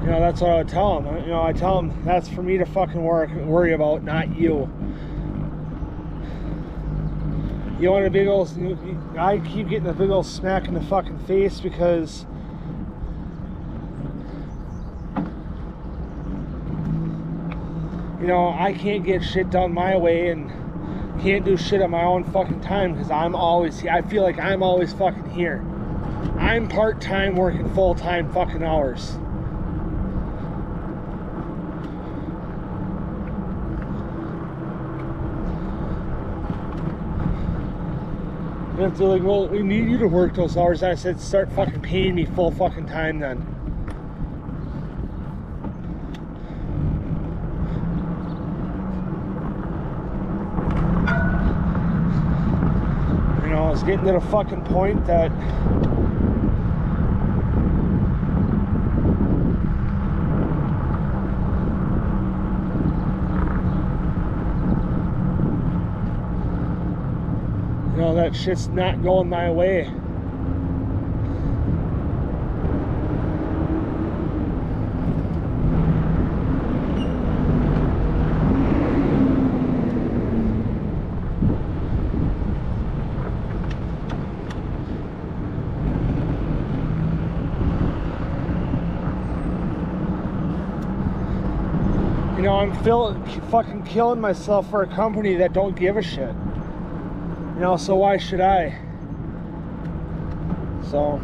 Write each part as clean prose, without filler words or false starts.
You know, that's what I would tell them. You know, I tell them that's for me to fucking worry about, not you. You want a big old... I keep getting a big old smack in the fucking face because... You know, I can't get shit done my way and can't do shit at my own fucking time because I'm always... I feel like I'm always fucking here. I'm part-time working full-time fucking hours. And if they're like, well, we need you to work those hours, I said, start fucking paying me full fucking time then. You know, it's getting to the fucking point that you know, that shit's not going my way. You know, I'm fucking killing myself for a company that don't give a shit. You know, so why should I? So...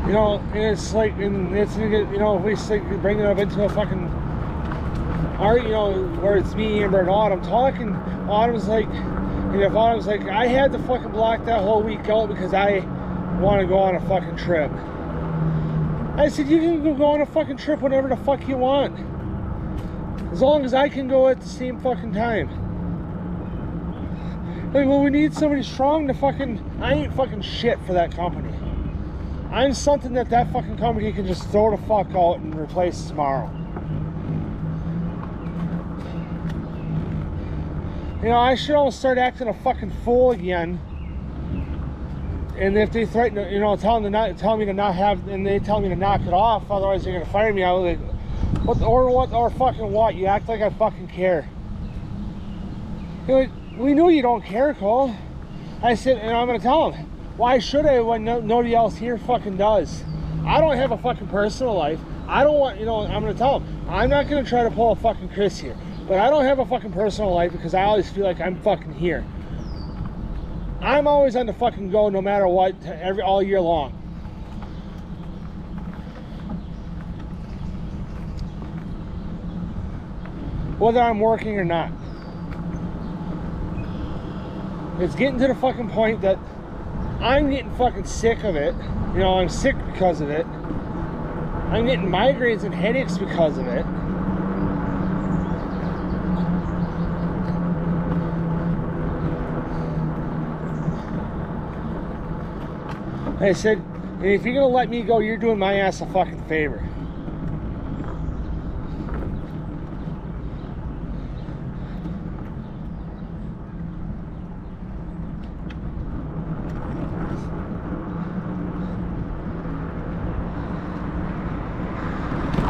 You know, and it's like, and it's, you know, we bring it up into a fucking art, you know, where it's me, Amber, and Autumn talking. Autumn's like, and if Autumn's like, I had to fucking block that whole week out because I want to go on a fucking trip. I said, you can go on a fucking trip whenever the fuck you want. As long as I can go at the same fucking time. Like, well, we need somebody strong to fucking, I ain't fucking shit for that company. I'm something that fucking company can just throw the fuck out and replace tomorrow. You know, I should almost start acting a fucking fool again. And if they threaten, you know, tell me to not have, and they tell me to knock it off, otherwise they're gonna fire me. I was like, or fucking what? You act like I fucking care. You're like, we know you don't care, Cole. I said, and I'm gonna tell them. Why should I when nobody else here fucking does? I don't have a fucking personal life. I don't want, you know, I'm going to tell them. I'm not going to try to pull a fucking Chris here. But I don't have a fucking personal life because I always feel like I'm fucking here. I'm always on the fucking go no matter what, all year long. Whether I'm working or not. It's getting to the fucking point that I'm getting fucking sick of it. You know, I'm sick because of it. I'm getting migraines and headaches because of it. I said, if you're gonna let me go, you're doing my ass a fucking favor.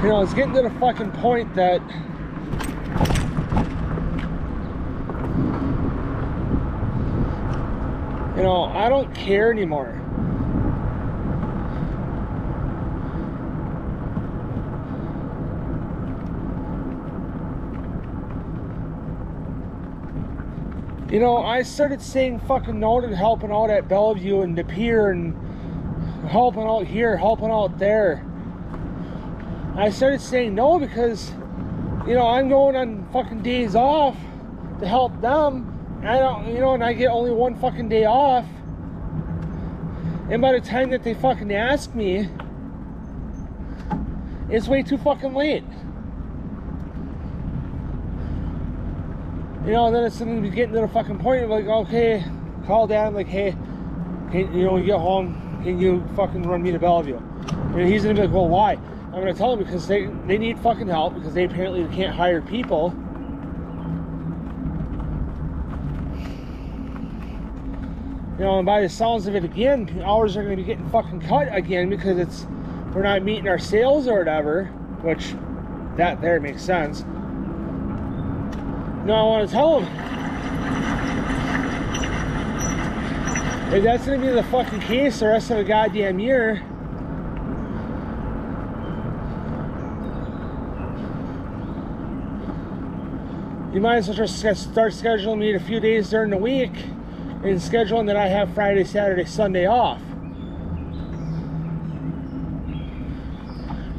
You know, it's getting to the fucking point that you know, I don't care anymore. You know, I started saying fucking no to helping out at Bellevue and De Pere and helping out here, helping out there. I started saying no because, you know, I'm going on fucking days off to help them. And I don't, you know, and I get only one fucking day off. And by the time that they fucking ask me, it's way too fucking late. You know, and then it's going to be getting to the fucking point of like, okay, call dad, I'm like, hey, you know, when you get home, can you fucking run me to Bellevue? And he's going to be like, well, why? I'm going to tell them because they need fucking help because they apparently can't hire people. You know, and by the sounds of it again, hours are going to be getting fucking cut again because we're not meeting our sales or whatever, which that there makes sense. No, I want to tell them, if that's going to be the fucking case the rest of the goddamn year, you might as well just start scheduling me a few days during the week and scheduling that I have Friday, Saturday, Sunday off.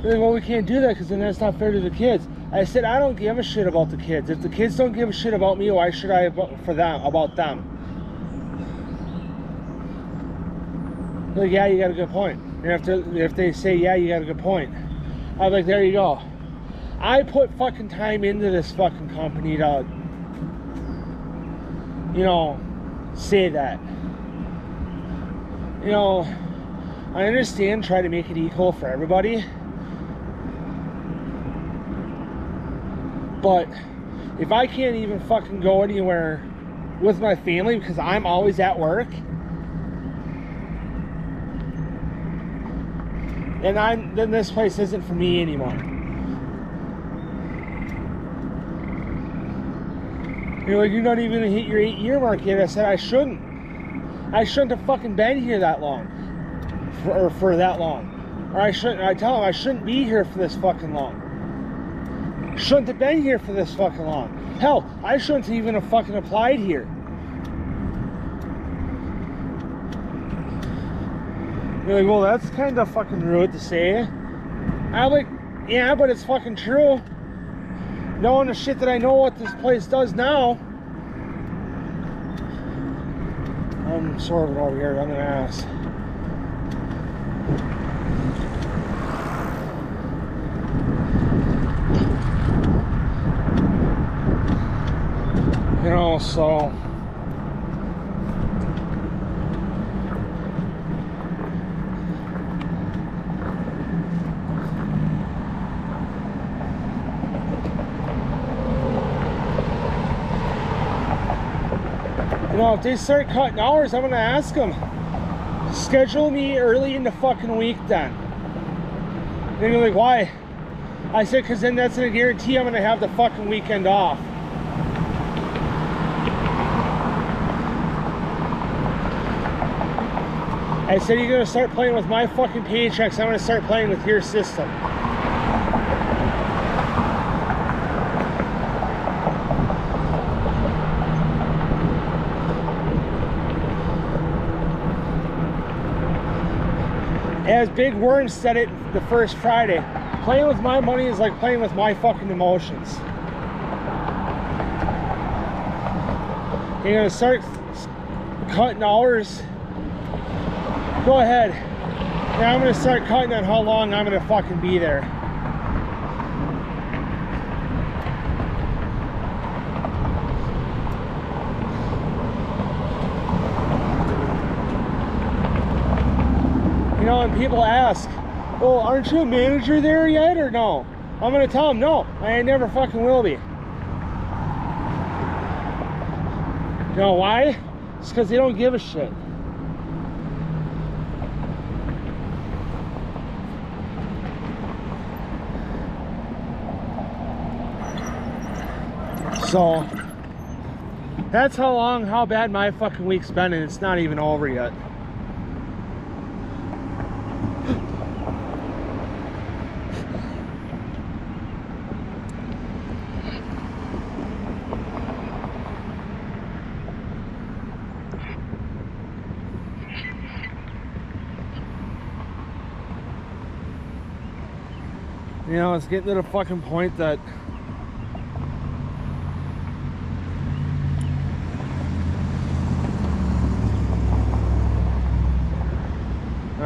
They're like, well, we can't do that because then that's not fair to the kids. I said, I don't give a shit about the kids. If the kids don't give a shit about me, why should I about them? They're like, yeah, you got a good point. And if they say, yeah, you got a good point, I'm like, there you go. I put fucking time into this fucking company to, you know, say that. You know, I understand try to make it equal for everybody. But if I can't even fucking go anywhere with my family because I'm always at work, then this place isn't for me anymore. You're like, you're not even gonna hit your 8-year mark yet. I said I shouldn't. I shouldn't have fucking been here that long, for that long. Or I tell them I shouldn't be here for this fucking long. Shouldn't have been here for this fucking long. Hell, I shouldn't have even have fucking applied here. You're like, well, that's kind of fucking rude to say. I'm like, yeah, but it's fucking true. Knowing the shit that I know what this place does now. I'm sort of over here, I'm gonna ask. You know, so you know, if they start cutting hours, I'm gonna ask them, schedule me early in the fucking week then. And they're like, why? I said, because then that's gonna guarantee I'm gonna have the fucking weekend off. I said, you're gonna start playing with my fucking paychecks, I'm gonna start playing with your system. As Big Worm said it the first Friday, playing with my money is like playing with my fucking emotions. You're gonna start cutting hours. Go ahead. Now I'm gonna start cutting on how long I'm gonna fucking be there. You know, and people ask, well, aren't you a manager there yet or no? I'm gonna tell them, no, I never fucking will be. You know why? It's because they don't give a shit. So that's how bad my fucking week's been, and it's not even over yet. You know, it's getting to the fucking point that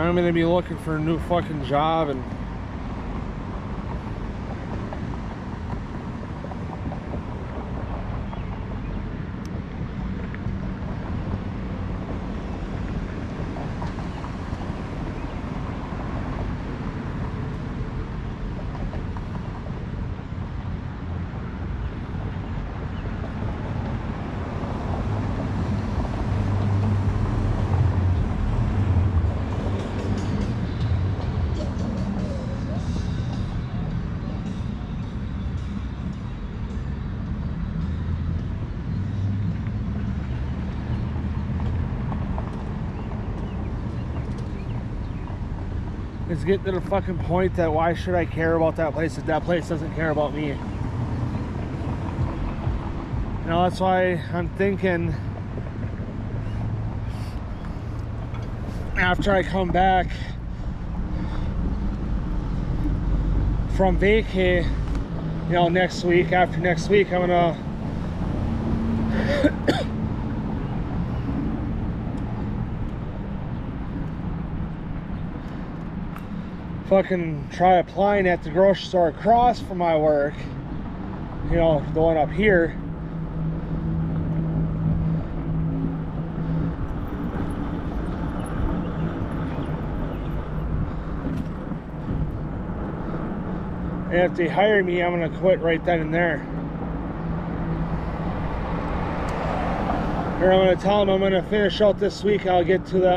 I'm gonna be looking for a new fucking job, and it's getting to the fucking point that why should I care about that place if that place doesn't care about me? You know, that's why I'm thinking after I come back from vacay, you know, next week, after next week, I'm gonna fucking try applying at the grocery store across from my work, you know, the one up here. And if they hire me, I'm gonna quit right then and there. Or I'm gonna tell them I'm gonna finish out this week. I'll get to that